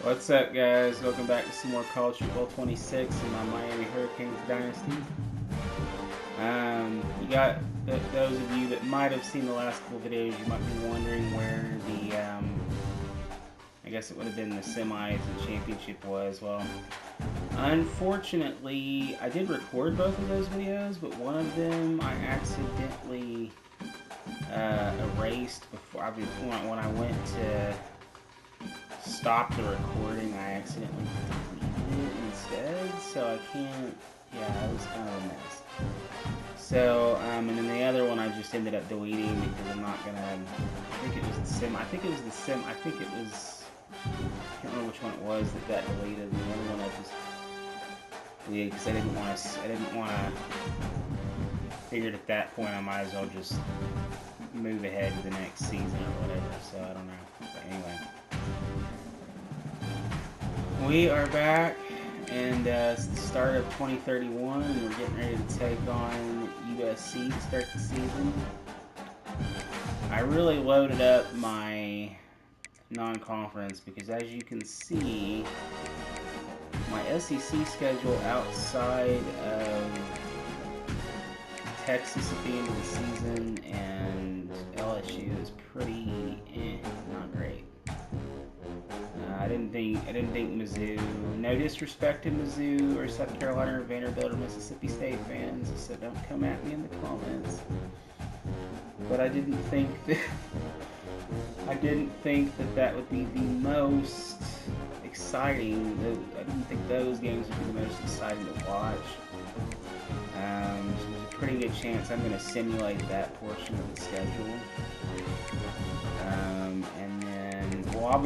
What's up, guys? Welcome back to some more College Football 26 in my Miami Hurricanes Dynasty. You got those of you that might have seen the last couple videos, you might be wondering where the, I guess it would have been the semis and championship was. Well, unfortunately, I did record both of those videos, but one of them I accidentally erased before. When I went to stop the recording, I accidentally deleted it instead, so I can't, yeah, it was kind of a mess. So, and then the other one I just ended up deleting because I'm not gonna, I think it was the sim, I can't remember which one it was that got deleted, and the other one I just deleted because I didn't want to, figured at that point I might as well just move ahead to the next season or whatever, so I don't know, but anyway. We are back, and it's the start of 2031, and we're getting ready to take on USC to start the season. I really loaded up my non-conference because, as you can see, my SEC schedule outside of Texas at the end of the season and LSU is pretty not great. I didn't think Mizzou. No disrespect to Mizzou or South Carolina or Vanderbilt or Mississippi State fans, so don't come at me in the comments. But I didn't think that would be the most exciting. I didn't think those games would be the most exciting to watch. There's a pretty good chance I'm going to simulate that portion of the schedule. And then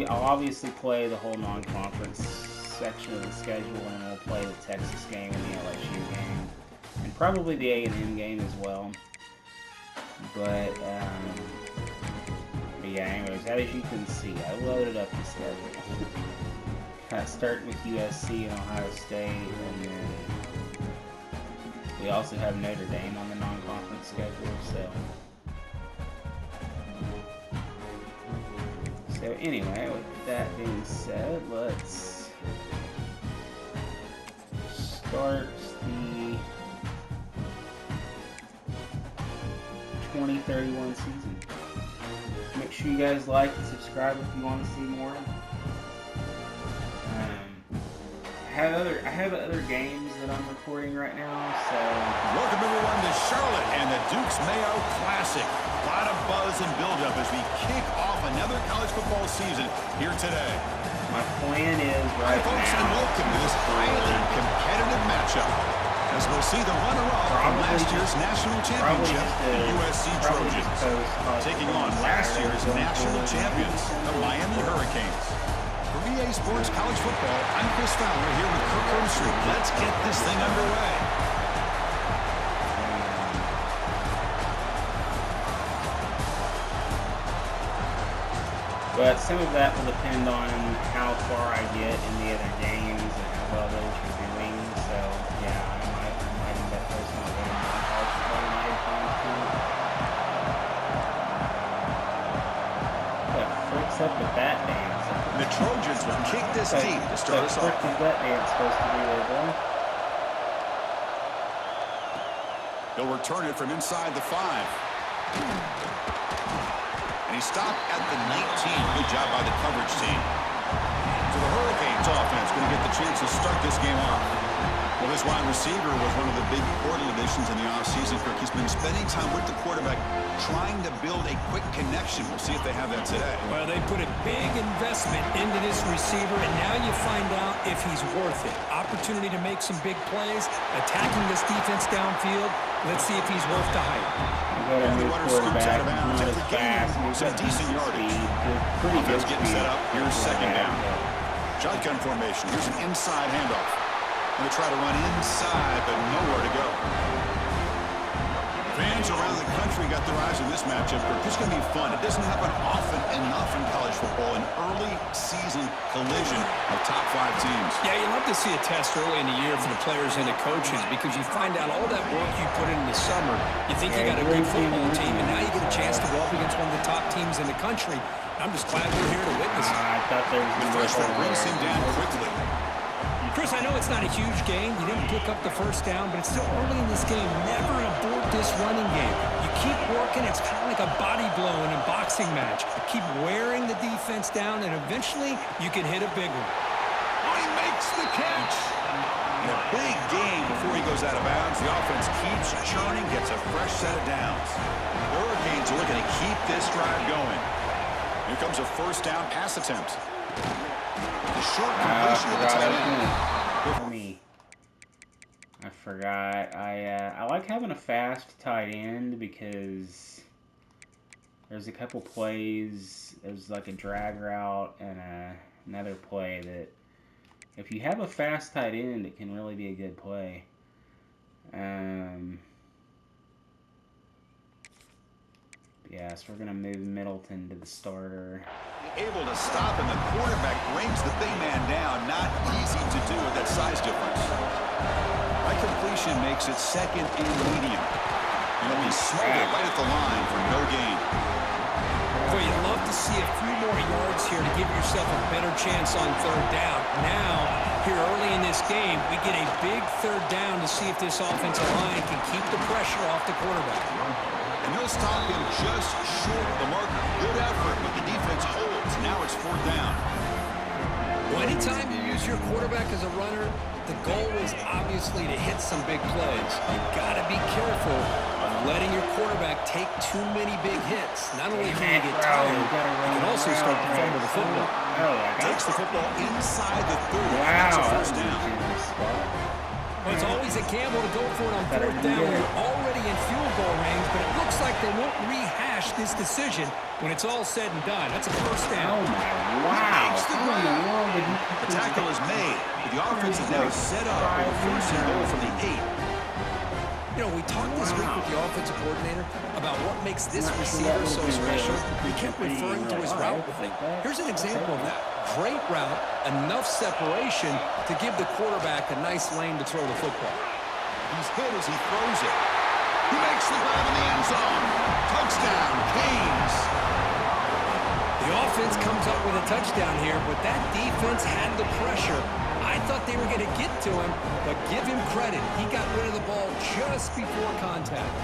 I'll obviously play the whole non-conference section of the schedule, and we'll play the Texas game and the LSU game, and probably the A&M game as well. But yeah, anyways, as you can see, I loaded up the schedule. Kind of starting with USC and Ohio State, and then we also have Notre Dame on the non-conference schedule, So anyway, with that being said, let's start the 2031 season. Make sure you guys like and subscribe if you want to see more. I have other games that I'm recording right now, so... Welcome everyone to Charlotte and the Duke's Mayo Classic. A lot of buzz and buildup as we kick off another college football season here today. My plan is right now... Hi folks, and welcome to this highly competitive matchup, as we'll see the runner-up from last year's national championship, the USC Trojans, taking on last year's national champions, the Miami Hurricanes. For EA Sports College Football, I'm Chris Fowler here with Kirk Hermstreet. Let's get this thing underway. But some of that will depend on how far I get in the other games and how well those are doing. So yeah, I might end up posting a little more college football than I had planned to. What freaks up with that dance? The Trojans will kick this deep to start us off. What is that dance supposed to be there, boy? He'll return it from inside the 5. And he stopped at the 19. Good job by the coverage team. So the Hurricanes offense going to get the chance to start this game off. Well, this wide receiver was one of the big portal additions in the offseason. Kirk, he's been spending time with the quarterback, trying to build a quick connection. We'll see if they have that today. Well, they put a big investment into this receiver, and now you find out if he's worth it. Opportunity to make some big plays, attacking this defense downfield. Let's see if he's worth the hype. And the runner scoops out of bounds at the game. Some decent yardage. Offense getting set up. Here's second down. Shotgun formation. Here's an inside handoff. Going to try to run inside, but nowhere to go. Fans around the country got their eyes on this matchup. This is going to be fun. It doesn't happen often enough in college football, an early season collision of top 5 teams. Yeah, you love to see a test early in the year for the players and the coaches because you find out all that work you put in the summer. You think you got a good football team, and now you get a chance to go up against one of the top teams in the country. I'm just glad we're here to witness it. thought there was The freshman brings him down quickly. Chris, I know it's not a huge gain. You didn't pick up the first down, but it's still early in this game. Never abort this running game. You keep working. It's kind of like a body blow in a boxing match. You keep wearing the defense down, and eventually you can hit a big one. Oh, he makes the catch. And a big gain before he goes out of bounds. The offense keeps churning, gets a fresh set of downs. The Hurricanes are looking to keep this drive going. Here comes a first down pass attempt. The short completion of the tight end. I forgot. I like having a fast tight end because there's a couple plays. There's like a drag route and another play that if you have a fast tight end, it can really be a good play. Yeah, so we're going to move Middleton to the starter. Able to stop, and the quarterback brings the big man down. Not easy to do with that size difference. That completion makes it second and medium. And he'll be smothered right at the line for no gain. Boy, you'd love to see a few more yards here to give yourself a better chance on third down. Now, here early in this game, we get a big third down to see if this offensive line can keep the pressure off the quarterback. And they'll stop him just short of the marker. Good effort, but the defense holds. Now it's fourth down. Well, anytime you use your quarterback as a runner, the goal is obviously to hit some big plays. You've got to be careful of letting your quarterback take too many big hits. Not only can you get tired, you can also start to fumble the football. Takes the football inside the 30. That's a first down. Well, it's always a gamble to go for it on fourth down when you're already in field goal range, but it looks like they won't rehash this decision when it's all said and done. That's a first down. Oh, my, wow. The tackle is made, but the offense is now set up for a first and goal from the 8. You know, we talked this week with the offensive coordinator about what makes this receiver so special. He kept referring to his route running. Here's an example of that. Great route, enough separation to give the quarterback a nice lane to throw the football. He's hit as he throws it. He makes the grab in the end zone. Touchdown, Canes. The offense comes up with a touchdown here, but that defense had the pressure. I thought they were going to get to him, but give him credit. He got rid of the ball just before contact.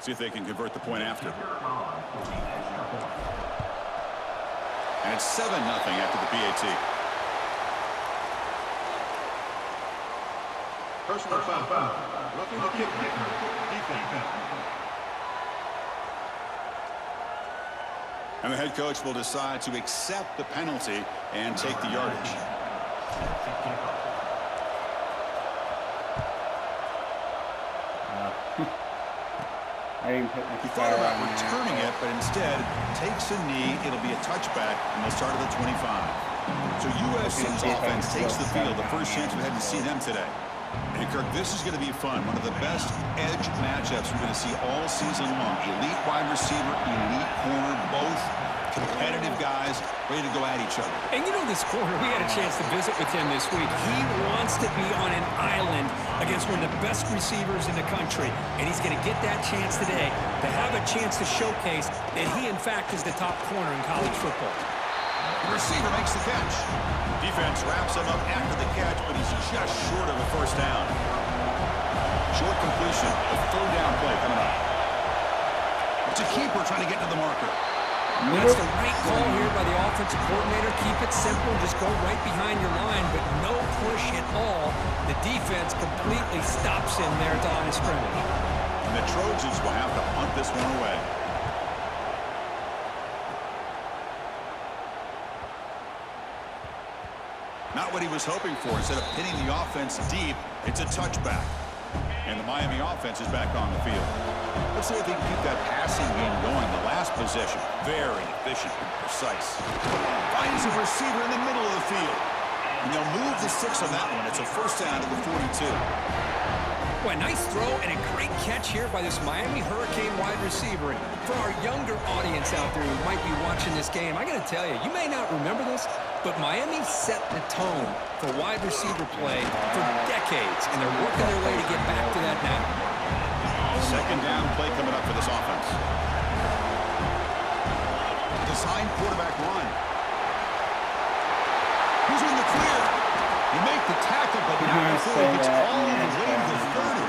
See if they can convert the point after. And it's 7-0 after the PAT. Personal foul. Looking to kick. Defense. And the head coach will decide to accept the penalty and take the yardage. He thought about returning it, but instead takes a knee. It'll be a touchback, and they'll start at the 25. So USC's offense takes the field. The first chance we had to see them today. And Kirk, this is going to be fun. One of the best edge matchups we're going to see all season long. Elite wide receiver, elite corner, both competitive guys ready to go at each other. And you know this corner, we had a chance to visit with him this week. He wants to be on an island against one of the best receivers in the country. And he's going to get that chance today to have a chance to showcase that he, in fact, is the top corner in college football. The receiver makes the catch. Defense wraps him up after the catch, but he's just short of a first down. Short completion, a third down play coming up. It's a keeper trying to get to the marker. That's the right call here by the offensive coordinator. Keep it simple. Just go right behind your line, but no push at all. The defense completely stops him there at the line of scrimmage. And the Trojans will have to punt this one away. Not what he was hoping for. Instead of pinning the offense deep, it's a touchback. And the Miami offense is back on the field. Let's see if they can keep that passing game going. The last possession, very efficient and precise. Finds a receiver in the middle of the field. And they'll move the 6 on that one. It's a first down to the 42. Boy, nice throw and a great catch here by this Miami Hurricane wide receiver. And for our younger audience out there who might be watching this game, I got to tell you, you may not remember this, but Miami set the tone for wide receiver play for decades, and they're working their way to get back to that now. Second down play coming up for this offense. Design quarterback run. Who's in the clear? You make the tackle, but not before it gets all the way to the 30.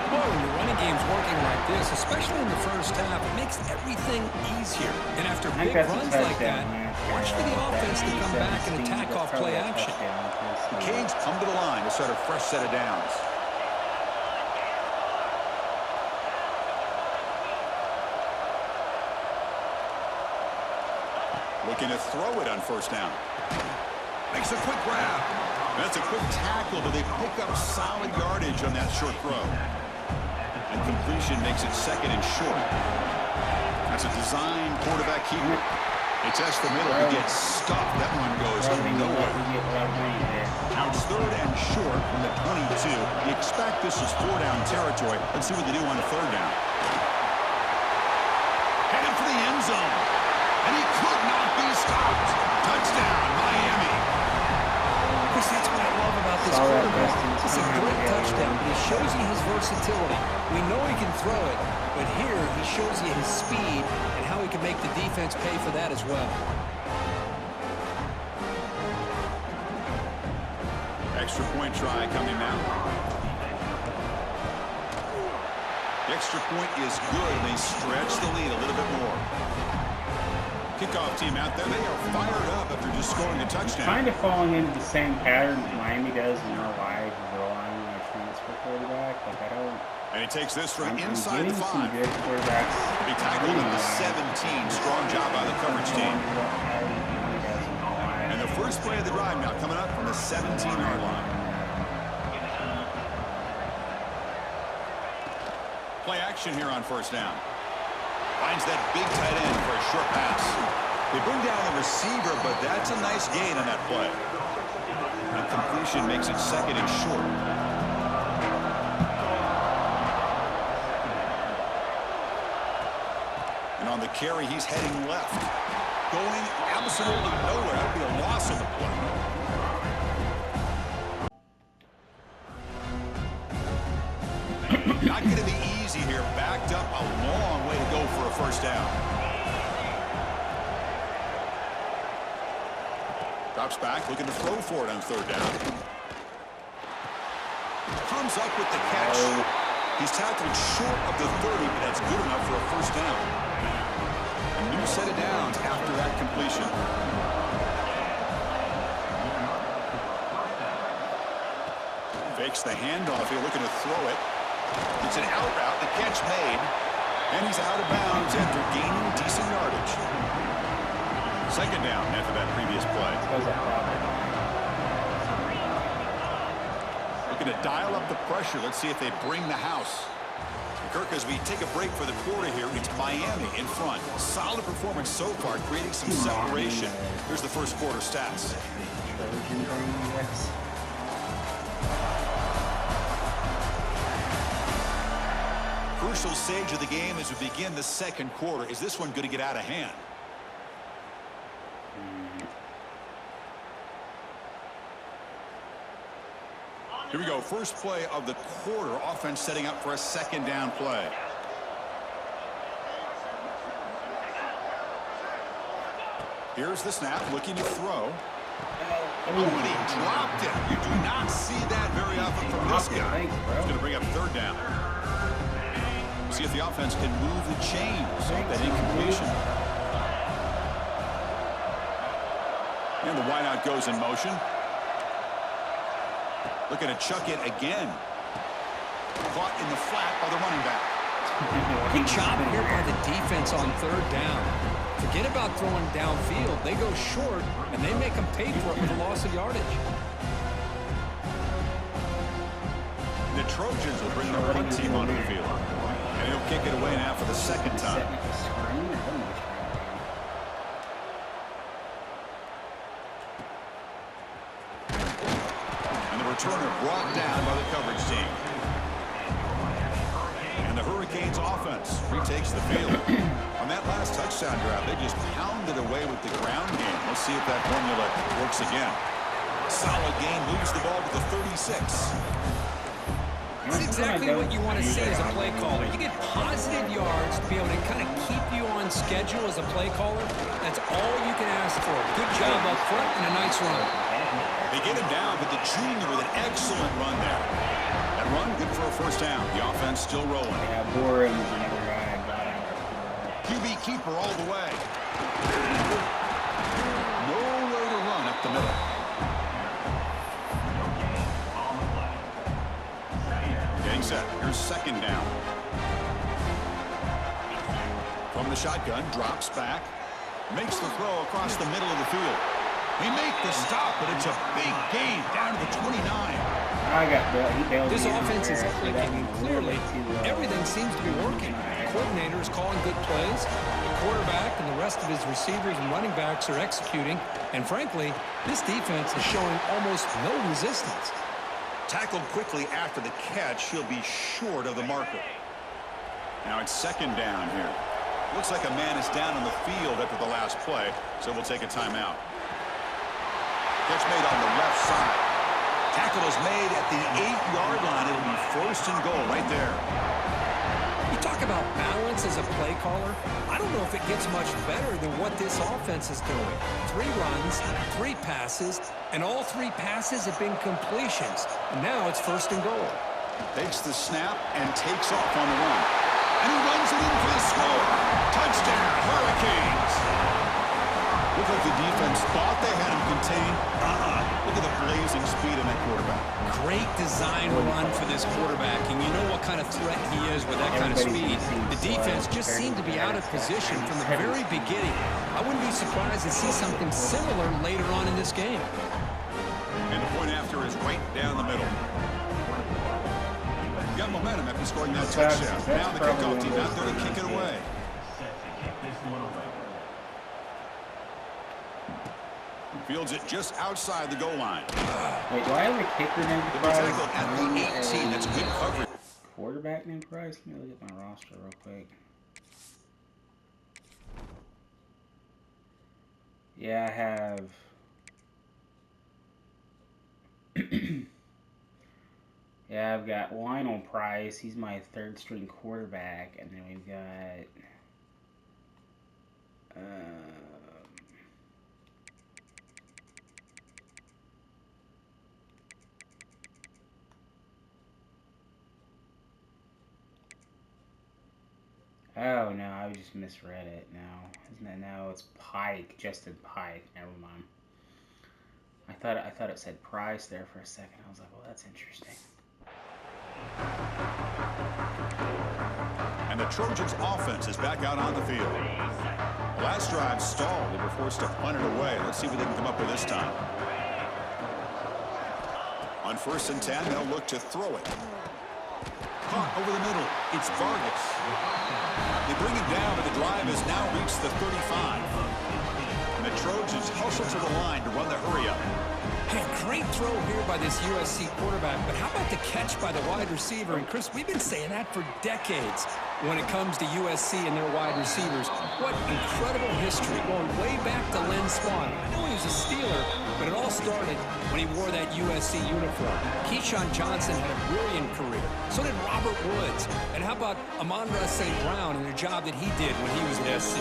Well, when your running game's working like this, especially in the first half, it makes everything easier. And after big runs like that, watch for the offense to come back and attack off play action. The Canes come to the line to start a fresh set of downs. Looking to throw it on first down. Makes a quick grab. That's a quick tackle, but they pick up solid yardage on that short throw. And completion makes it second and short. That's a design quarterback keeper. It's S the middle. He gets stuffed. That one goes nowhere. Now it's third and short from the 22. You expect this is 4-down territory. Let's see what they do on the third down. Headed for the end zone. And he could not be stopped. Touchdown, Miami. That's what I love about this quarterback. It's a great touchdown. He shows you his versatility. We know he can throw it, but here he shows you his speed and how he can make the defense pay for that as well. Extra point try coming now. The extra point is good, and they stretch the lead a little bit more. Kickoff team out there, they are fired up after just scoring a touchdown. Kind of falling into the same pattern that Miami does in our live, relying on a transfer quarterback. Like, I don't... And he takes this from I'm inside the 5. some good quarterbacks. He tackled at the 17. Strong job by the coverage team. And the first play of the drive now coming up from the 17-yard line. Play action here on first down. Finds that big tight end for a short pass. They bring down the receiver, but that's a nice gain on that play. And completion makes it second and short. And on the carry, he's heading left. Going absolutely nowhere. That would be a loss on the play. Not going to be easy here. Backed up a long way to go for a first down. Drops back, looking to throw for it on third down. Comes up with the catch. He's tackled short of the 30, but that's good enough for a first down. A new set of downs after that completion. Fakes the handoff here, looking to throw it. It's an out route, the catch made, and he's out of bounds after gaining decent yardage. Second down after that previous play. Looking to dial up the pressure. Let's see if they bring the house. Kirk, as we take a break for the quarter here, it's Miami in front. Solid performance so far, creating some separation. Here's the first quarter stats. Crucial stage of the game as we begin the second quarter. Is this one going to get out of hand? Here we go. First play of the quarter. Offense setting up for a second down play. Here's the snap, looking to throw. Oh, and he dropped it. You do not see that very often from this guy. He's going to bring up third down. See if the offense can move the chains off that incompletion. And the wideout goes in motion. Looking to chuck it again. Caught in the flat by the running back. Good job here by the defense on third down. Forget about throwing downfield. They go short, and they make them pay for it with a loss of yardage. The Trojans will bring their punt team onto the field. And he'll kick it away now for the second time. And the returner brought down by the coverage team. And the Hurricanes offense retakes the field. On that last touchdown drive, they just pounded away with the ground game. Let's see if that formula works again. Solid gain, moves the ball to the 36. That's exactly what you want to see as a play caller. You get positive yards to be able to kind of keep you on schedule as a play caller. That's all you can ask for. Good job up front and a nice run. They get him down, but the junior with an excellent run there. That run, good for a first down. The offense still rolling. Yeah, boring whenever I got out. QB keeper all the way. Nowhere to run up the middle. Getting set. Here's second down. From the shotgun, drops back. Makes the throw across the middle of the field. He made the stop, but it's a big gain down to the 29. This offense is clicking, and clearly everything seems to be working. The coordinator is calling good plays. The quarterback and the rest of his receivers and running backs are executing. And frankly, this defense is showing almost no resistance. Tackled quickly after the catch, he'll be short of the marker. Now it's second down here. Looks like a man is down on the field after the last play, so we'll take a timeout. Catch made on the left side. Tackle is made at the 8-yard line. It'll be first and goal right there. You talk about balance as a play caller. I don't know if it gets much better than what this offense is doing. 3 runs, 3 passes, and all 3 passes have been completions. And now it's first and goal. Takes the snap and takes off on the run. And he runs it in for the score. Touchdown, Hurricanes. Looked like the defense thought they had him contained. Look at the blazing speed in that quarterback. Great design run for this quarterback, and you know what kind of threat he is with that kind of speed. The defense just seemed to be out of position from the very beginning. I wouldn't be surprised to see something similar later on in this game. And the point after is right down the middle. Got momentum after scoring that touchdown. Now the kickoff team out there to kick it away. Fields it just outside the goal line. Wait, do I have a kicker named Price? At the 18, that's good coverage. Quarterback named Price? Let me look at my roster real quick. Yeah, I have... Yeah, I've got Lionel Price. He's my 3rd string quarterback. And then we've got... Oh, no, I just misread it now. Isn't it now? It's Pike, Justin Pike. Never mind. I thought it said Price there for a second. I was like, well, that's interesting. And the Trojans' offense is back out on the field. Last drive stalled. They were forced to punt it away. Let's see what they can come up with this time. On 1st and 10, they'll look to throw it. Caught over the middle. It's Vargas. They bring him down, but the drive has now reached the 35. And the Trojans hustle to the line to run the hurry-up. Hey, great throw here by this USC quarterback, but how about the catch by the wide receiver? And Chris, we've been saying that for decades when it comes to USC and their wide receivers. What incredible history going way back to Len Swan. I know he was a Steeler, but it all started when he wore that USC uniform. Keyshawn Johnson had a brilliant career. So did Robert Woods. And how about Amon-Ra St. Brown and the job that he did when he was at SC?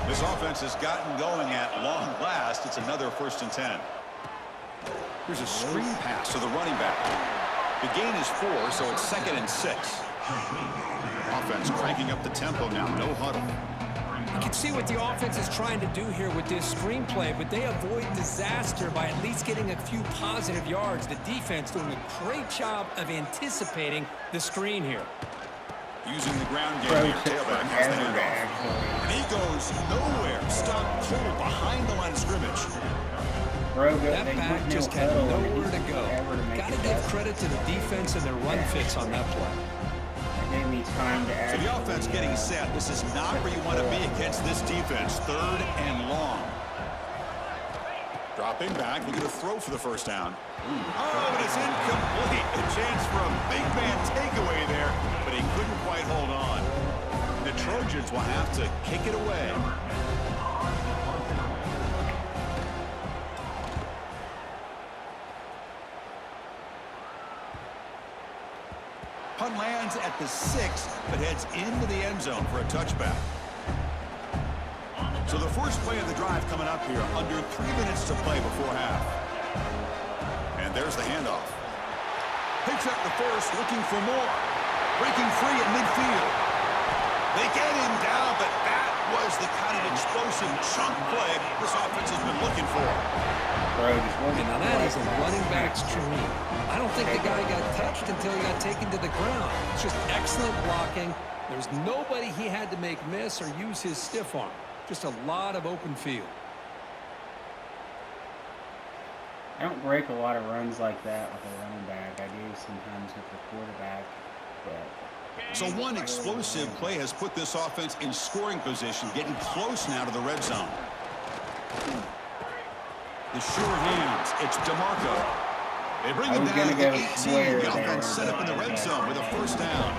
This offense has gotten going at long last. It's another 1st and 10. Here's a screen pass to the running back. The gain is 4, so it's 2nd and 6. Offense cranking up the tempo now. No huddle. You can see what the offense is trying to do here with this screenplay, but they avoid disaster by at least getting a few positive yards. The defense doing a great job of anticipating the screen here. Using the ground game here. Tailback has the handoff. And he goes nowhere. Stopped cold behind the line of scrimmage. That back just had nowhere to go. Got to give credit to the defense and their run fits on that play. Gave me time to So the offense getting set. This is not where you want to be against this defense. 3rd and long. Dropping back, looking to throw for the first down. Oh, but it's incomplete. A chance for a big man takeaway there, but he couldn't quite hold on. The Trojans will have to kick it away. Punt lands at the 6, but heads into the end zone for a touchback. So the first play of the drive coming up here, under 3 minutes to play before half. And there's the handoff. Picks up the first, looking for more. Breaking free at midfield. They get him down, but that was the kind of explosive chunk play this offense has been looking for. And now that is a running back's dream. I don't think the guy got touched until he got taken to the ground. It's just excellent blocking. There's nobody he had to make miss or use his stiff arm. Just a lot of open field. I don't break a lot of runs like that with a running back. I do sometimes with the quarterback. But so one explosive play has put this offense in scoring position, getting close now to the red zone. The sure hands. It's DeMarco. They bring him down to the 18. The offense set up in the red zone with a first down.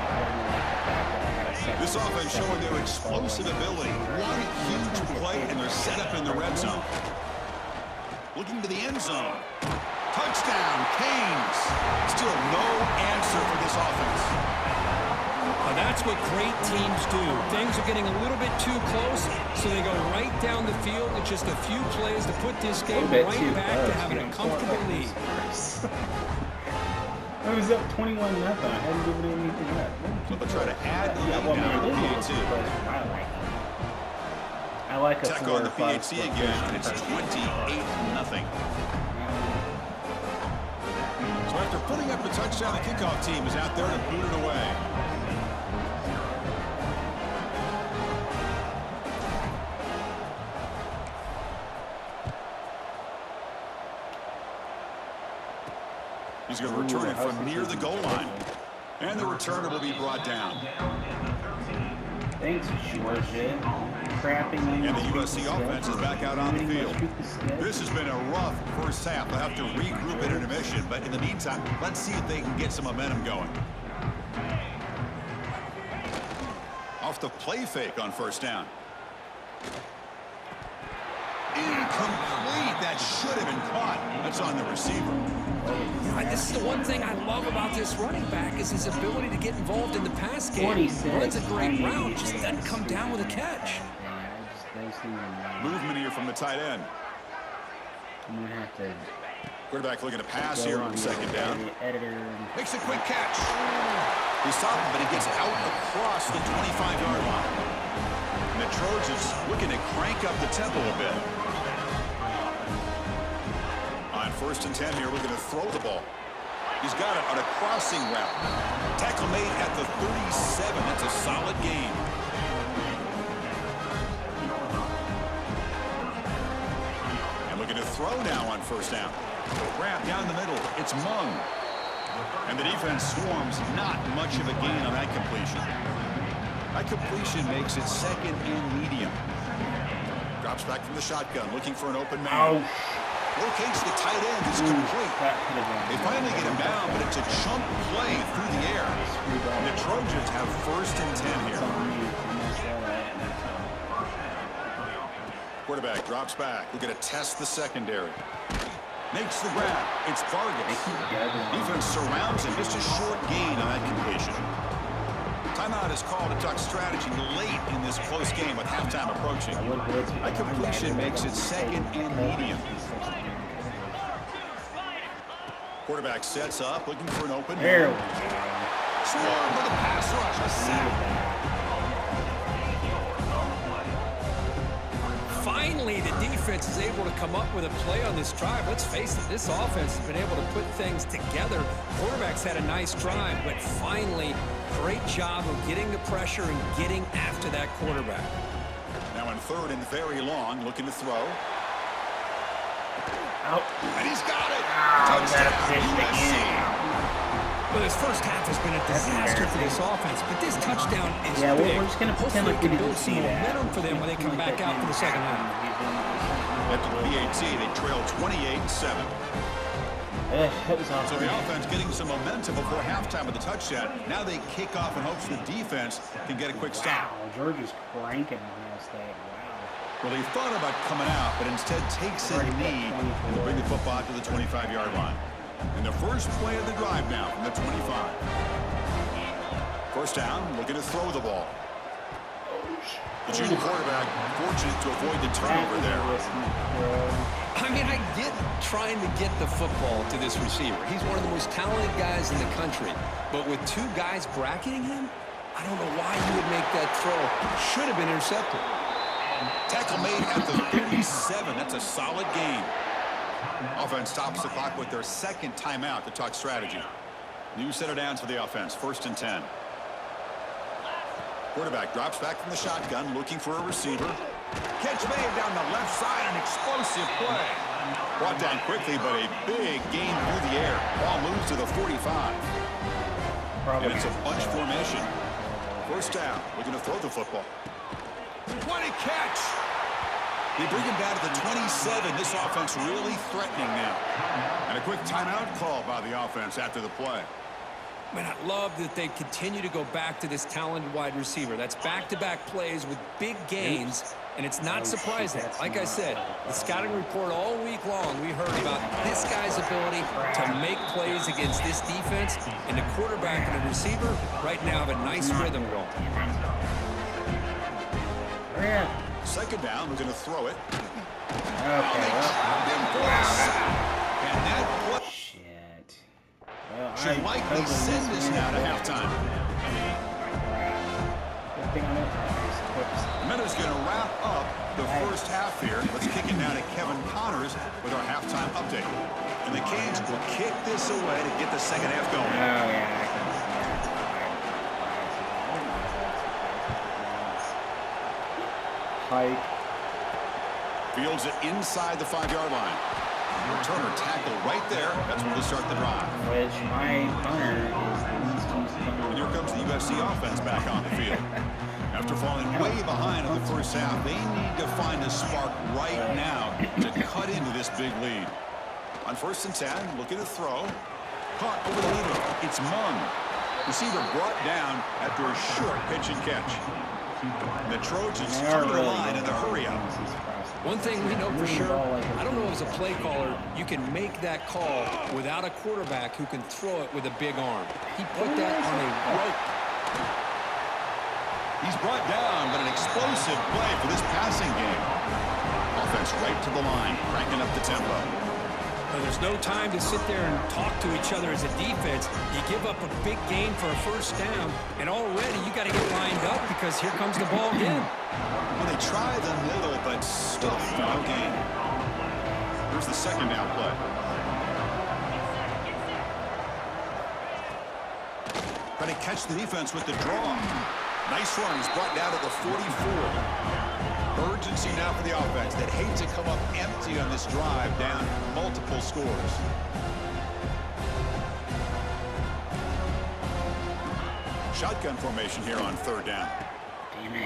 This offense showing their explosive ability. One huge play, and they're set up in the red zone. Looking to the end zone. Touchdown, Canes. Still no answer for this offense. That's what great teams do. Things are getting a little bit too close, so they go right down the field with just a few plays to put this game right back to having a comfortable lead. I was up 21-0. I hadn't given anything up. So they'll try to add the lead now to PAT. I like a Tech on the PAT again. It's 28-0. So after putting up a touchdown, the kickoff team is out there to boot it away. He's going to return it from near the goal line. And the returner will be brought down. Thanks, Georgia. And the USC offense is back out on the field. This has been a rough first half. They'll have to regroup at intermission. But in the meantime, let's see if they can get some momentum going. Off the play fake on first down. Incomplete. That should have been caught. That's on the receiver. This is the one thing I love about this running back is his ability to get involved in the pass game. Runs a great route, just doesn't come down with a catch. Movement here from the tight end. Quarterback looking to pass here on second down. Makes a quick catch. He stopped him, but he gets out across the 25-yard line. And the Trojans looking to crank up the tempo a bit. On 1st and 10 here, looking to throw the ball. He's got it on a crossing route. Tackle made at the 37. That's a solid gain. And looking to throw now on first down. Grab down the middle. It's Mung. And the defense swarms. Not much of a gain on that completion. That completion makes it 2nd and medium. Drops back from the shotgun, looking for an open man. Locates the tight end. Is complete. They finally get him down, but it's a chunk play through the air. And the Trojans have 1st and 10 here. Quarterback drops back. We're going to test the secondary. Makes the grab. It's Vargas. Defense surrounds him. Just a short gain on that completion. Timeout is called to talk strategy late in this close game with halftime approaching. A completion makes it 2nd and medium. Quarterback sets up, looking for an open man. Swarm with a pass rush. A sack. Finally, the defense is able to come up with a play on this drive. Let's face it, this offense has been able to put things together. Quarterback's had a nice drive, but finally, great job of getting the pressure and getting after that quarterback. Now in 3rd and very long, looking to throw. Oh. And he's got it. Oh, he's out of position USC. again. Well, this first half has been a disaster for this offense, but this touchdown is Yeah, big. we're just going to pretend like we Hopefully it can didn't build some see that. momentum for them when they come back out for the second half. At the PAT, they trail 28-7. That was awesome. So the offense getting some momentum before halftime with the touchdown. Now they kick off in hopes the defense can get a quick stop. Wow, Georgia's cranking Ohio State. Wow. Well, he thought about coming out, but instead takes a knee and bring the football to the 25-yard line. And the first play of the drive now from the 25. First down, looking to throw the ball. The junior quarterback fortunate to avoid the turnover there. I mean, I get trying to get the football to this receiver. He's one of the most talented guys in the country. But with two guys bracketing him, I don't know why you would make that throw. Should have been intercepted. Tackle made at the 37. That's a solid gain. Offense stops the clock with their second timeout to talk strategy. New set of downs for the offense. 1st and 10. Quarterback drops back from the shotgun, looking for a receiver. Catch made down the left side, an explosive play. Brought down quickly, but a big gain through the air. Ball moves to the 45. And it's a bunch formation. First down, looking to throw the football. What a catch! They bring him down to the 27. This offense really threatening now. And a quick timeout call by the offense after the play. Man, I love that they continue to go back to this talented wide receiver. That's back-to-back plays with big gains, and it's not surprising. Like I said, the scouting report all week long, we heard about this guy's ability to make plays against this defense, and the quarterback and the receiver right now have a nice rhythm going. Second down, we're going to throw it. Okay, And that play shit. Well, should likely send us now to halftime. Minutes going to wrap up the first half here. Let's kick it now to Kevin Connors with our halftime update. And the Canes will kick this away to get the second half going. Oh, yeah, I can Hike. Fields it inside the 5-yard line. Returner tackle right there. That's where they start the drive. Which my punter is the least used punter. And here comes the USC offense back on the field. After falling way behind in the first half, they need to find a spark right now to cut into this big lead. On 1st and 10, looking to throw. Caught over the middle. It's Mung. Receiver brought down after a short pitch and catch. And the Trojans turn the line in the hurry-up. One thing we know for sure, I don't know as a play caller, you can make that call without a quarterback who can throw it with a big arm. He put that on a rope. He's brought down, but an explosive play for this passing game. Offense right to the line, cranking up the tempo. Well, there's no time to sit there and talk to each other as a defense. You give up a big gain for a first down, and already you got to get lined up because here comes the ball again. Well, they try the middle, but still no gain. Here's the second down play. Trying to catch the defense with the draw. Nice run. He's brought down to the 44. Urgency now for the offense that hates to come up empty on this drive, down multiple scores. Shotgun formation here on 3rd down.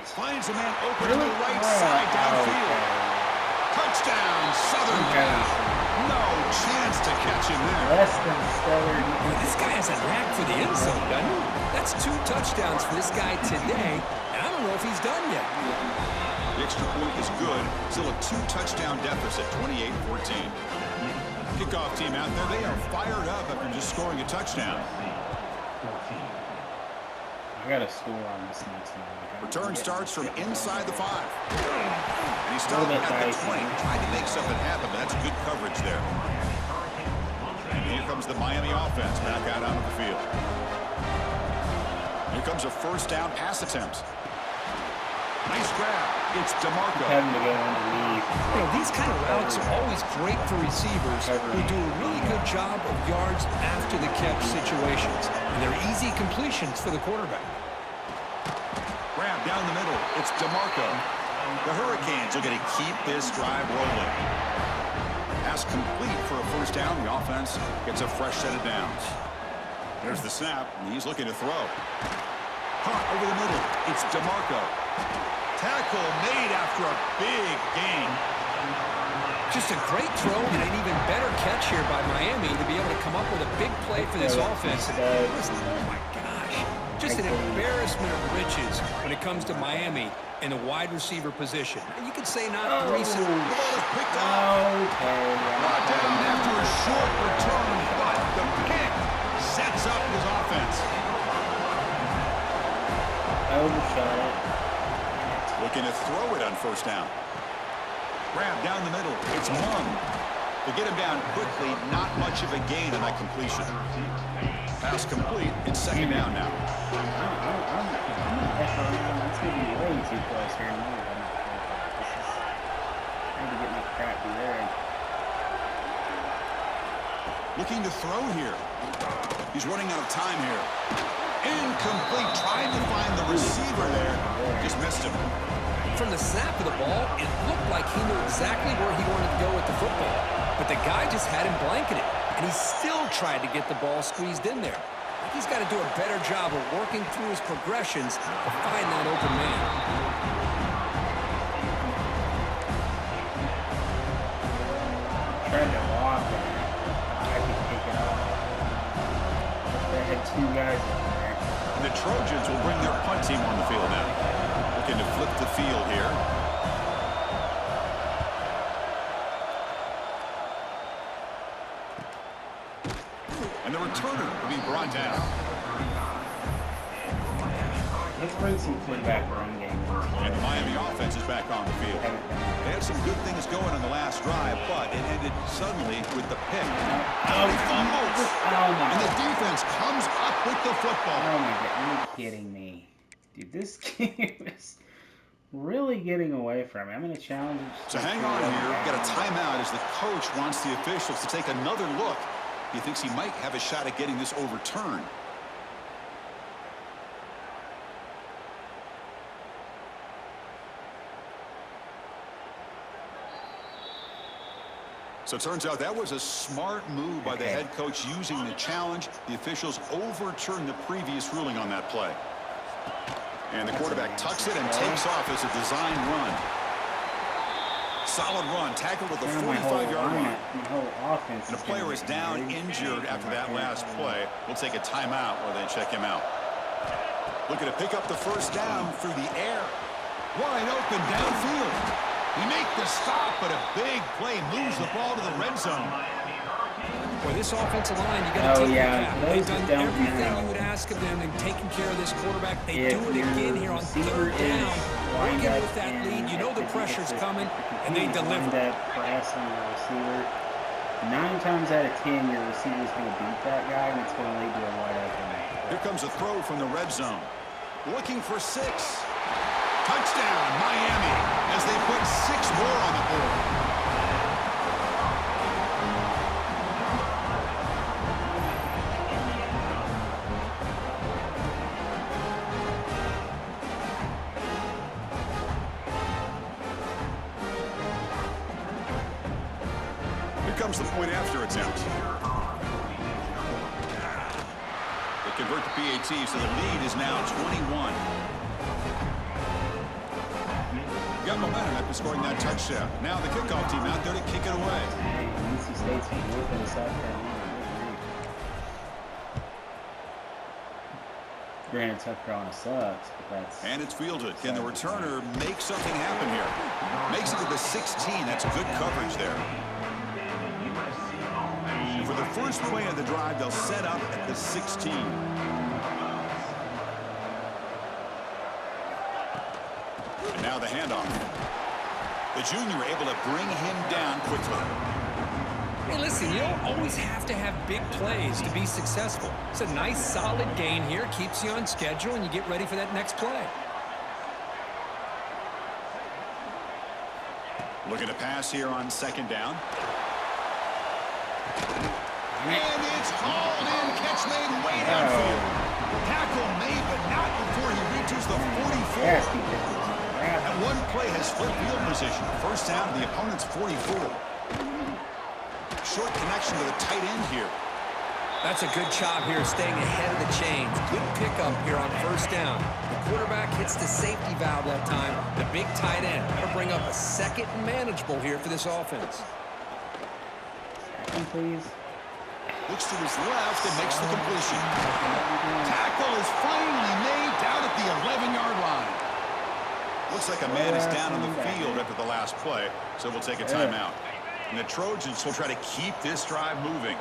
Finds a man open to the right side downfield. Touchdown, Southern Cal. No chance to catch him there. Less than stellar. Well, this guy has a knack for the end zone, doesn't he? That's 2 touchdowns for this guy today, and I don't know if he's done yet. The extra point is good. Still a 2-touchdown deficit, 28-14. Kickoff team out there. They are fired up after just scoring a touchdown. I got a score on this next one. Return starts from inside the 5. And he's starting at the 20. Trying to make something happen, but that's good coverage there. And here comes the Miami offense back out onto the field. Here comes a first down pass attempt. Nice grab. It's DeMarco. Having to go underneath. You know, these kind of routes are always great for receivers who do a really good job of yards after the catch situations. And they're easy completions for the quarterback. Grab down the middle. It's DeMarco. The Hurricanes are going to keep this drive rolling. Pass complete for a first down. The offense gets a fresh set of downs. There's the snap, and he's looking to throw. Caught over the middle. It's DeMarco. Tackle made after a big gain. Just a great throw and an even better catch here by Miami to be able to come up with a big play for this offense. Oh, my gosh. Just an embarrassment of riches when it comes to Miami in the wide receiver position. And you could say not recent. The ball is picked up. Brought down after a short return, but the pick sets up his offense. Overshot it. Looking to throw it on first down. Grab down the middle. It's Mung. To get him down quickly, not much of a gain on that completion. Pass complete. It's second down now. It's going to be way too close here. I need to get my crap there. Looking to throw here. He's running out of time here. Incomplete. Trying to find the receiver there. Just missed him. From the snap of the ball, it looked like he knew exactly where he wanted to go with the football. But the guy just had him blanketed, and he still tried to get the ball squeezed in there. He's got to do a better job of working through his progressions to find that open man. Tried to walk it. I could pick it off. They had two guys in there. The Trojans will bring their punt team on the field now. Looking to flip the field here. And the returner will be brought down. Let's bring some quarterback run game. And the Miami offense is back on the field. They had some good things going on the last drive, but it ended suddenly with the pick. And he fumbles. And the defense comes up with the football. Oh my God, are you kidding me? Dude, this game is really getting away from me. I'm going to challenge him. So hang on here. We've got a timeout as the coach wants the officials to take another look. He thinks he might have a shot at getting this overturned. So it turns out that was a smart move by the head coach using the challenge. The officials overturned the previous ruling on that play. And the quarterback tucks it and takes off as a design run. Solid run, tackled at the 45-yard line. And a player is down injured after that last play. We'll take a timeout while they check him out. Looking to pick up the first down through the air. Wide open downfield. He makes the stop, but a big play moves the ball to the red zone. Boy, this offensive line, you got to take yeah. They've done everything you would ask of them in taking care of this quarterback. They do it again here on third down. Working with that lead, you know the pressure's coming, and they deliver. That press on your receiver. 9 times out of 10, your receiver's going to beat that guy, and it's going to lead to a wide open. Here comes a throw from the red zone. Looking for 6. Touchdown, Miami, as they put 6 more on the board. Here comes the point after attempt. They convert the PAT, so the lead is now 21. Got momentum after scoring that touchdown. Now the kickoff team out there to kick it away. NC State's whooping South Carolina. Granted, South Carolina sucks, but that's... And it's fielded. Can the returner make something happen here? Makes it to the 16. That's good coverage there. And for the first play of the drive, they'll set up at the 16. And now the handoff. The junior able to bring him down quickly. Hey, listen, you don't always have to have big plays to be successful. It's a nice, solid gain here. Keeps you on schedule, and you get ready for that next play. Looking to pass here on second down. And it's hauled in. Catch made way downfield. Tackle made, but not before he reaches the 44. That one play has split field position. First down to the opponent's 44. short connection to the tight end here. That's a good job here staying ahead of the chains. Good pickup here on first down. The quarterback hits the safety valve that time. The big tight end. That'll bring up a second and manageable here for this offense. Second, please. Looks to his left and makes the completion. Tackle is finally made down at the 11-yard line. Looks like a man is down on the field after the last play, so we'll take a timeout. And the Trojans will try to keep this drive moving.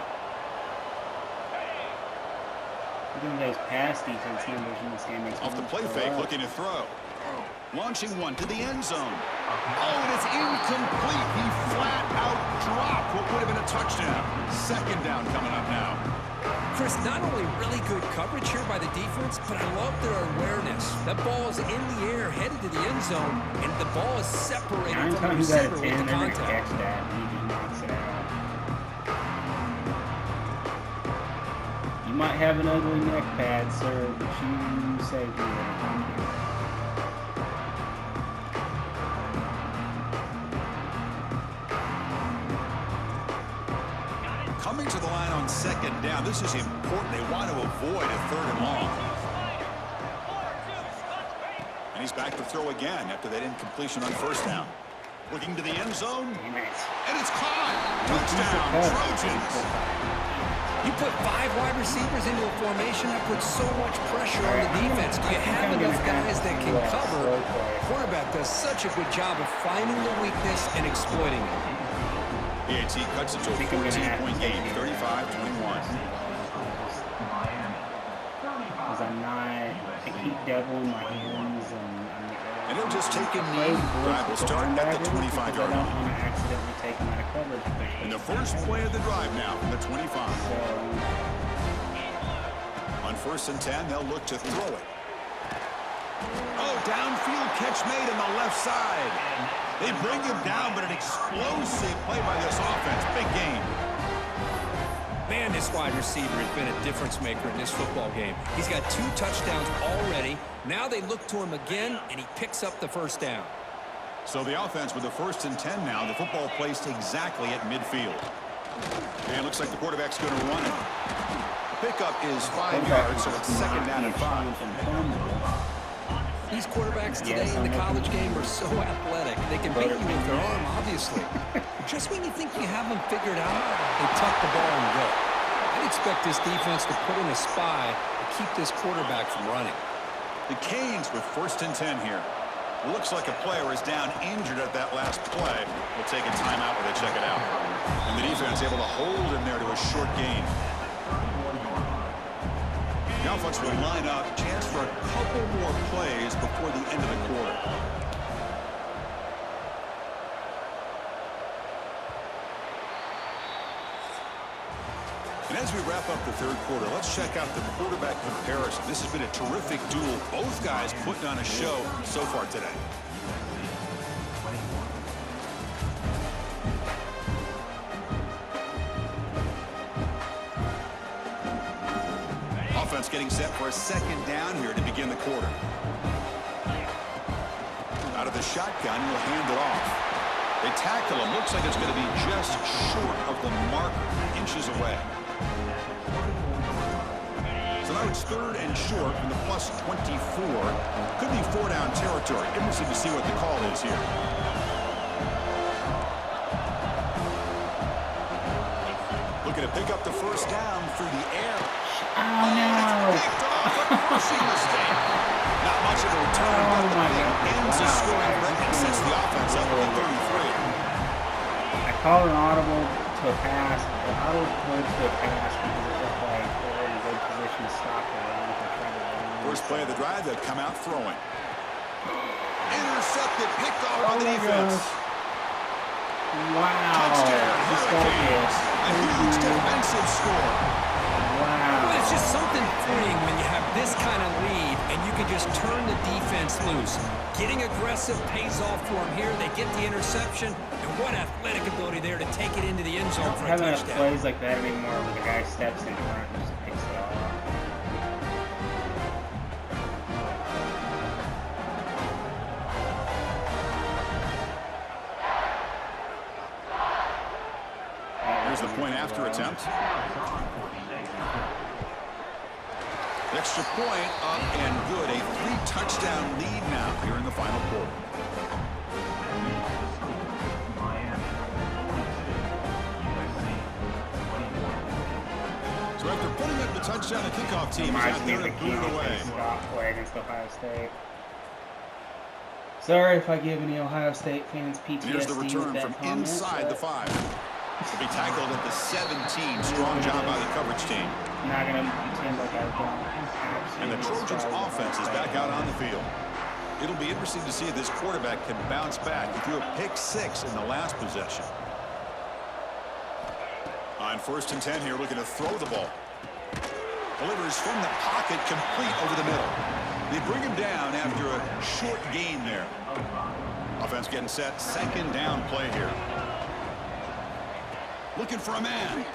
Doing those pass defense numbers in this game. Off the play fake, looking to throw. Launching one to the end zone. Oh, and it's incomplete. He flat out dropped what would have been a touchdown. Second down coming up now. Chris, not only really good coverage here by the defense, but I love their awareness. That ball is in the air, headed to the end zone, and the ball is separated from the receiver with the contact. Catch that, and he just knocks it out. You might have an ugly neck pad, sir, but you saved me. Thank you. Coming to the line on second down. This is important. They want to avoid a third and long. And he's back to throw again after that incompletion on first down. Looking to the end zone. And it's caught. Touchdown, Trojans. You put 5 wide receivers into a formation that puts so much pressure on the defense. Do you have enough guys that can cover? The quarterback does such a good job of finding the weakness and exploiting it. PAT cuts it to a 14-point game, 35-21. Because I keep doubling my hands and they'll just take a knee. Drive will start at the 25-yard line. I don't want to accidentally take them out of coverage. And the first play of the drive now from the 25. On first and 10, they'll look to throw it. Oh, downfield catch made on the left side. They bring him down, but an explosive play by this offense. Big game. Man, this wide receiver has been a difference maker in this football game. He's got 2 touchdowns already. Now they look to him again, and he picks up the first down. So the offense with the first and 10 now. The football placed exactly at midfield. And it looks like the quarterback's going to run it. The pickup is 5 yards, so it's second down and 5. These quarterbacks today in the college game are so athletic. They can beat you with their arm, obviously. Just when you think you have them figured out, they tuck the ball and go. I'd expect this defense to put in a spy to keep this quarterback from running. The Canes with first and 10 here. Looks like a player is down injured at that last play. We'll take a timeout where they check it out. And the defense able to hold him there to a short gain. The offense will line up. Chance for a couple more plays before the end of the quarter. And as we wrap up the third quarter, let's check out the quarterback comparison. This has been a terrific duel. Both guys putting on a show so far today. Offense getting set for a second down here to begin the quarter. Out of the shotgun, he'll hand it off. They tackle him. Looks like it's going to be just short of the marker, inches away. So now it's third and short from the plus 24. Could be 4-down territory. Interesting to see what the call is here. Looking to pick up the first down through the air. Oh, no. Picked off a crushing mistake. Not much of a return, but the pick ends a scoring threat and sets the offense up at 33. I called an audible to a pass. An audible to a pass because it looked like they were in a good position to stop the run. First play of the drive, they'll come out throwing. Intercepted, picked off by the defense. Wow. Touchdown, Hurricanes. A huge defensive score. Wow. Well, it's just something freeing when you have this kind of lead and you can just turn the defense loose. Getting aggressive pays off for them here. They get the interception, and what athletic ability there to take it into the end zone for a touchdown. touchdown. Plays like that anymore where the guy steps in front and just picks it all up. Here's the point after attempt. Extra point up and good. A 3-touchdown lead now here in the final quarter. So after putting up the touchdown, the kickoff team is out there to boot it away. Play against Ohio State. Sorry if I give any Ohio State fans PTSD. Here's the return from inside the 5. To be tackled at the 17. Strong job by the coverage team. Not going to pretend like I've done. And the Trojans' offense is back out on the field. It'll be interesting to see if this quarterback can bounce back. He threw a pick 6 in the last possession. On 1st and 10 here, looking to throw the ball. Delivers from the pocket, complete over the middle. They bring him down after a short gain there. Offense getting set. 2nd down play here. Looking for a man.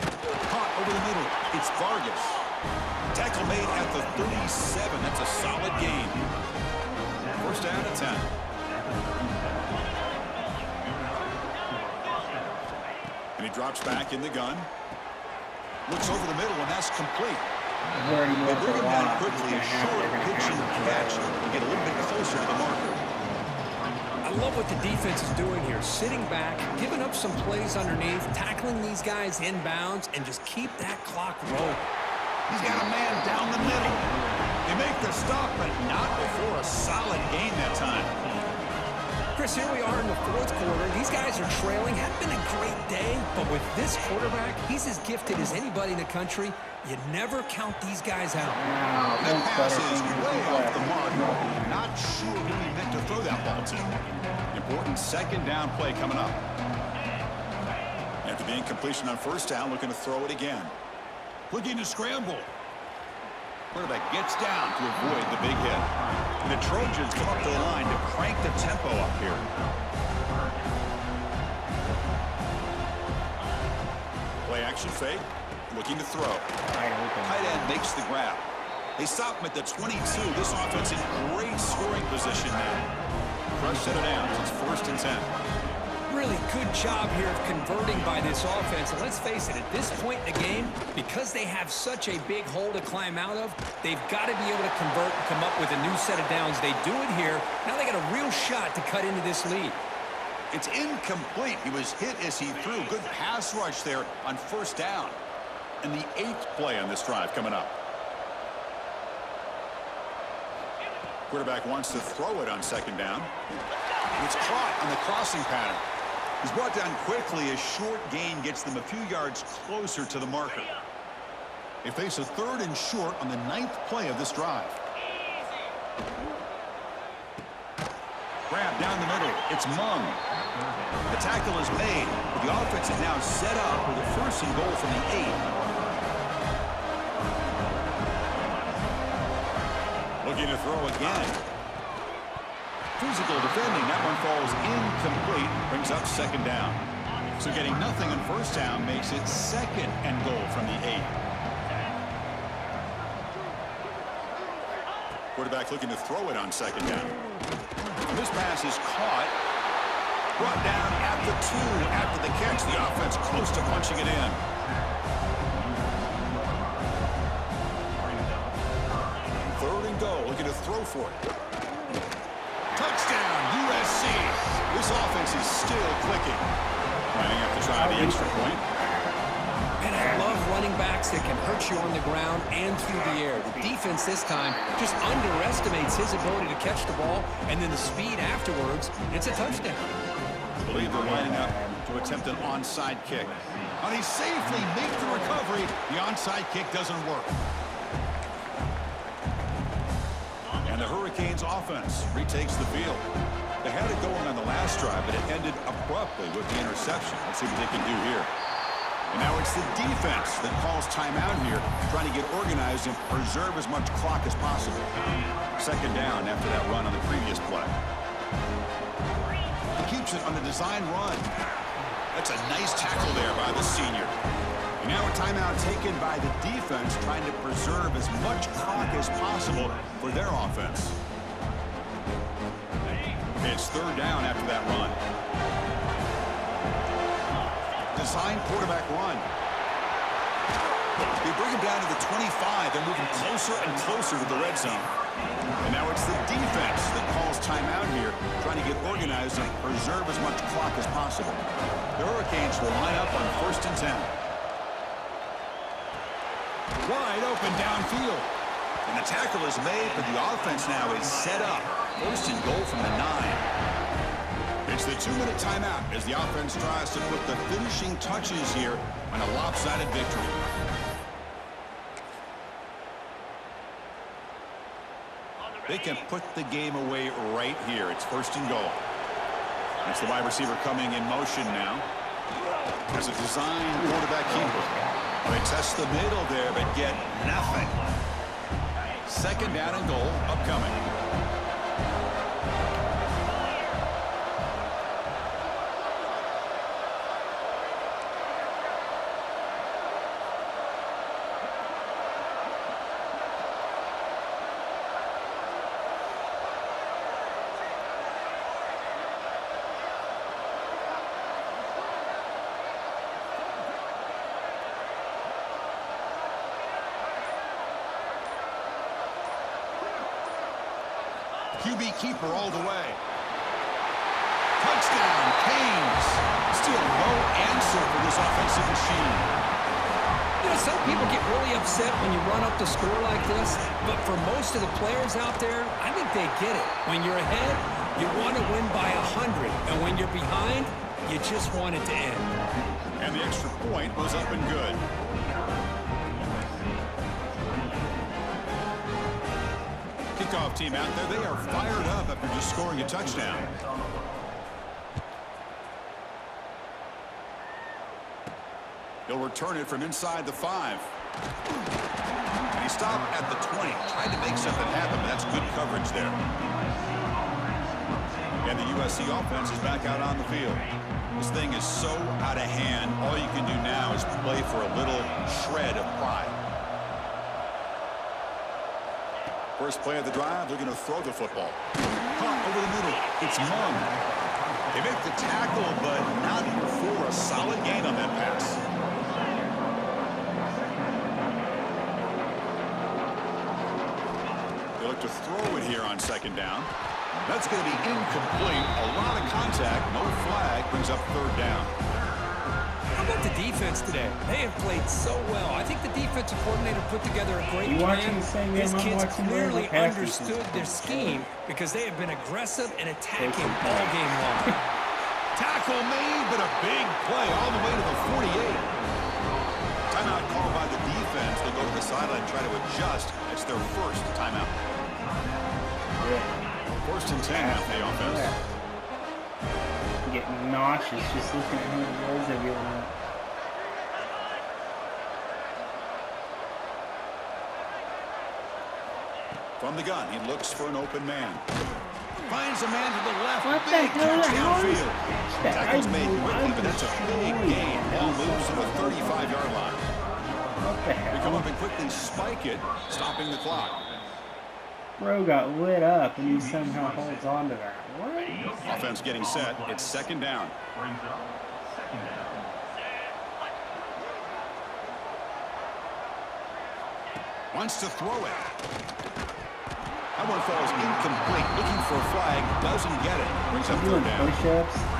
Caught over the middle. It's Vargas. Tackle made at the 37. That's a solid gain. 1st down at 10. And he drops back in the gun. Looks over the middle, and that's complete. They bring him down quickly. A short pitch and catch and get a little bit closer to the marker. I love what the defense is doing here. Sitting back, giving up some plays underneath, tackling these guys inbounds, and just keep that clock rolling. He's got a man down the middle. They make the stop, but not before a solid gain that time. Chris, here we are in the 4th quarter. These guys are trailing. Hadn't been a great day, but with this quarterback, he's as gifted as anybody in the country. You never count these guys out. That pass is way off the mark. Not sure who he meant to throw that ball to. Important 2nd down play coming up. After the incompletion on 1st down, looking to throw it again. Looking to scramble. Quarterback gets down to avoid the big hit. And the Trojans come up to the line to crank the tempo up here. Play action fake. Looking to throw. Tight end makes the grab. They stop him at the 22. This offense in great scoring position now. Fresh set of downs. It's 1st and 10. Really good job here of converting by this offense. And let's face it, at this point in the game, because they have such a big hole to climb out of, they've got to be able to convert and come up with a new set of downs. They do it here. Now they got a real shot to cut into this lead. It's incomplete. He was hit as he threw. Good pass rush there on 1st down. And the 8th play on this drive coming up. Quarterback wants to throw it on 2nd down. It's caught on the crossing pattern. He's brought down quickly. A short gain gets them a few yards closer to the marker. They face a 3rd and short on the 9th play of this drive. Grab down the middle. It's Mung. The tackle is made, but the offense is now set up with a 1st and goal from the 8. Looking to throw again. Physical defending. That one falls incomplete. Brings up 2nd down. So getting nothing on 1st down makes it 2nd and goal from the 8. Quarterback looking to throw it on 2nd down. And this pass is caught. Brought down at the 2 after the catch. The offense close to punching it in. Looking to throw for it. Touchdown, USC. This offense is still clicking. Lining up to try the extra point. And I love running backs that can hurt you on the ground and through the air. The defense this time just underestimates his ability to catch the ball, and then the speed afterwards, it's a touchdown. I believe they're lining up to attempt an onside kick. And he safely makes the recovery. The onside kick doesn't work. And the Hurricanes offense retakes the field. They had it going on the last drive, but it ended abruptly with the interception. Let's see what they can do here. And now it's the defense that calls timeout here, trying to get organized and preserve as much clock as possible. 2nd down after that run on the previous play. He keeps it on the design run. That's a nice tackle there by the senior. And now a timeout taken by the defense, trying to preserve as much clock as possible for their offense. It's 3rd down after that run. Design quarterback run. They bring him down to the 25. They're moving closer and closer to the red zone. And now it's the defense that calls timeout here, trying to get organized and preserve as much clock as possible. The Hurricanes will line up on 1st and 10. Wide open downfield. And the tackle is made, but the offense now is set up. 1st and goal from the 9. It's the 2-minute timeout as the offense tries to put the finishing touches here on a lopsided victory. They can put the game away right here. It's 1st and goal. It's the wide receiver coming in motion now. As a design quarterback keeper. They test the middle there, but get nothing. 2nd down and goal upcoming. QB keeper all the way. Touchdown, Canes. Still no answer for this offensive machine. You know, some people get really upset when you run up the score like this, but for most of the players out there, I think they get it. When you're ahead, you want to win by 100, and when you're behind, you just want it to end. And the extra point was up and good. Kickoff team out there, they are fired up after just scoring a touchdown. He'll return it from inside the 5. And he stopped at the 20, trying to make something happen, but that's good coverage there. And the USC offense is back out on the field. This thing is so out of hand, all you can do now is play for a little shred of pride. First play of the drive, they're going to throw the football. Caught over the middle. It's Mung. They make the tackle, but not for a solid gain on that pass. They look to throw it here on 2nd down. That's going to be incomplete. A lot of contact. No flag. Brings up 3rd down. How about the defense today? They have played so well. I think the defensive coordinator put together a great plan. His kids clearly understood their scheme because they have been aggressive and attacking all game long. Tackle made, but a big play all the way to the 48. Timeout called by the defense. They'll go to the sideline and try to adjust. It's their first timeout. 1st and 10 now for the offense. Getting nauseous just looking at how many yards they're giving up. From the gun, he looks for an open man. Finds a man to the left. What the big hell? catch downfield. Tackle's made quickly, but that's a big gain. Ball moves to the 35-yard line. What the hell? They come up and quickly spike it, stopping the clock. Bro got lit up and he somehow holds on to that. What? Offense getting set. It's 2nd down. Wants to throw it. That one falls incomplete. Looking for a flag. Doesn't get it. Brings up 3rd down.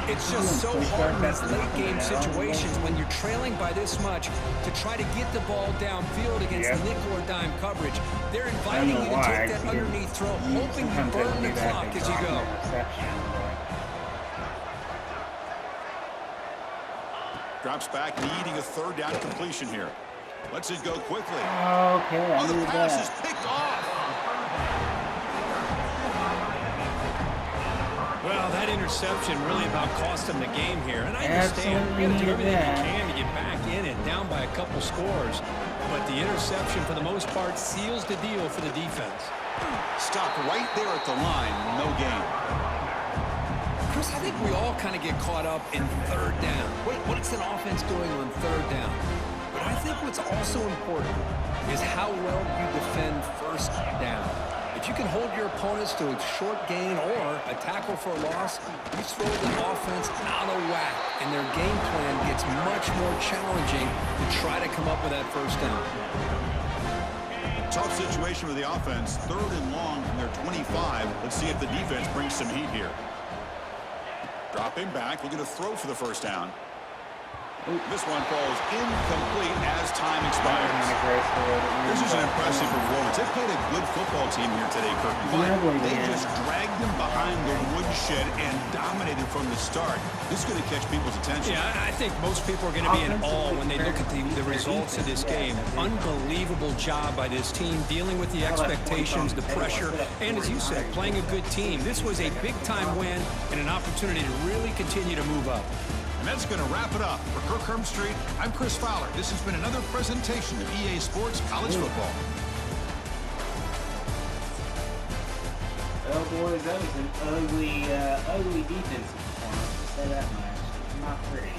It's just so hard in these late-game situations when you're trailing by this much to try to get the ball downfield against the nickel or dime coverage. They're inviting you to take that underneath throw, hoping you burn the clock as you go. Drops back, needing a 3rd down completion here. Lets it go quickly. Okay, I the knew pass that. is picked off. Well, that interception really about cost them the game here. And I understand you got to do everything you can to get back in and down by a couple scores. But the interception, for the most part, seals the deal for the defense. Stopped right there at the line. No gain. Chris, I think we all kind of get caught up in 3rd down. What's an offense doing on 3rd down? But I think what's also important is how well you defend 1st down. If you can hold your opponents to a short gain or a tackle for a loss, you throw the offense out of whack, and their game plan gets much more challenging to try to come up with that first down. Tough situation with the offense. 3rd and long from their 25. Let's see if the defense brings some heat here. Dropping back, looking to throw for the first down. This one falls incomplete as time expires. This is an impressive performance. They played a good football team here today, Kirk, but they just dragged them behind the woodshed and dominated from the start. This is going to catch people's attention. Yeah, I think most people are going to be in awe when they look at the results of this game. Unbelievable job by this team, dealing with the expectations, the pressure, and as you said, playing a good team. This was a big-time win and an opportunity to really continue to move up. And that's going to wrap it up. For Kirk Hermstreet, I'm Chris Fowler. This has been another presentation of EA Sports College Football. Well, boys, that was an ugly defensive performance, to say that much. Not pretty.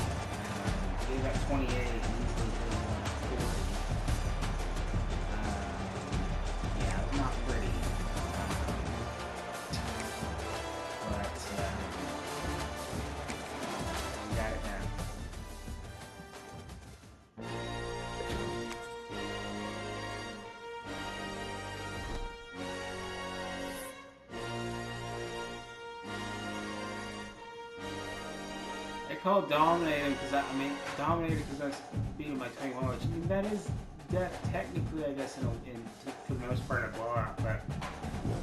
Gave up 28, easily could have won 40. Yeah, it was not pretty. But we got it done. They call it dominating because dominated because I was beating by 21, which that technically, I guess, for the most part, a blowout. But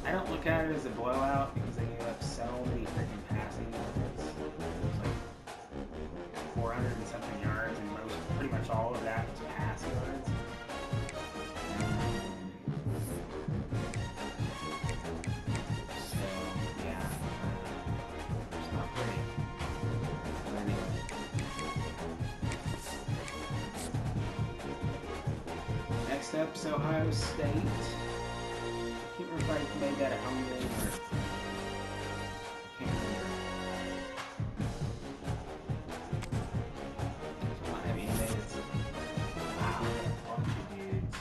I don't look at it as a blowout because they gave up so many freaking passing yards. It's like 400 and something yards, and pretty much all of that was pass yards. So yeah, it's not pretty. But anyway. Next up's Ohio State. I can't remember if I made that a home game or I can't remember. It's not heavy handed. Wow, a bunch of dudes.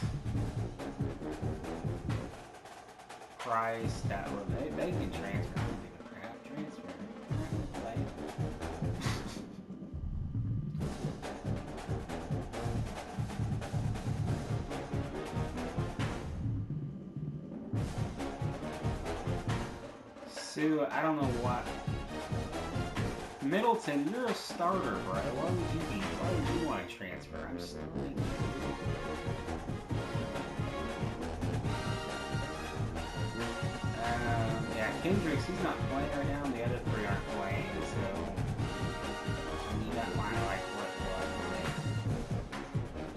Price, that one, they can transfer. I don't give a crap. Transfer. They're not gonna play. Sue, I don't know what. Middleton, you're a starter, bro. Why would you want to transfer? I'm starting. Yeah, Kendricks, he's not playing right now, and the other three aren't playing, so you got mine like what?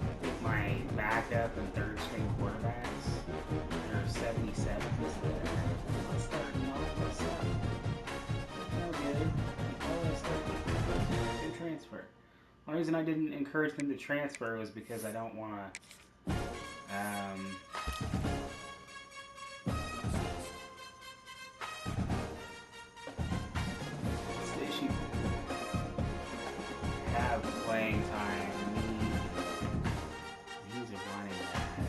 I think my backup and third string quarterbacks, they're 77 instead. Let's start this up. No good. Good transfer. One reason I didn't encourage them to transfer was because I don't want to. What's the issue? Have playing time. He's a running back.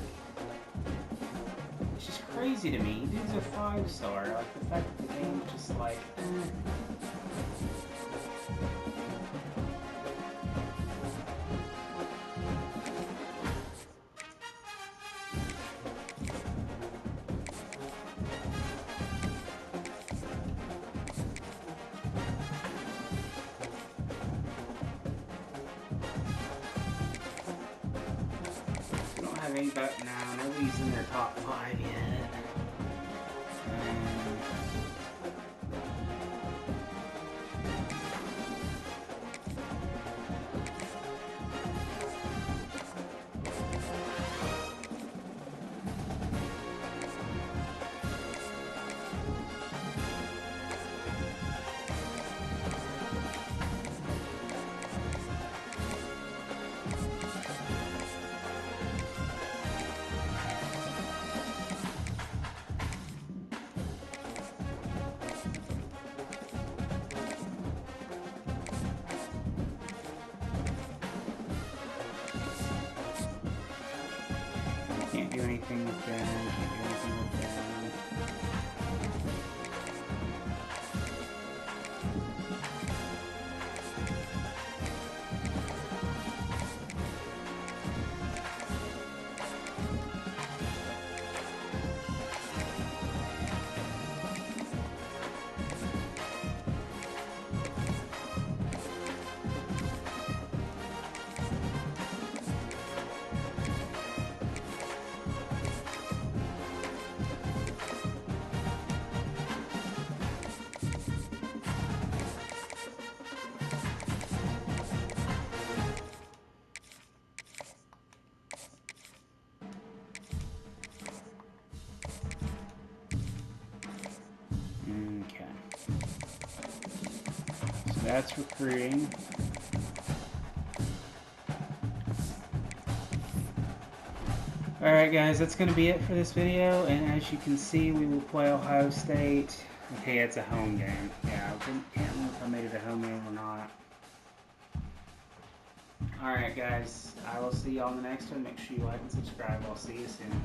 It's just crazy to me. Dude's a 5-star. Like the fact that the game's just like. But now nobody's in their top 5 yet. Can't do anything with them. Can't do anything with them. Okay. So that's recruiting. Alright guys, that's going to be it for this video, and as you can see, we will play Ohio State. Okay, it's a home game. Yeah, I can't remember if I made it a home game or not. Alright guys, I will see you on the next one. Make sure you like and subscribe. I'll see you soon.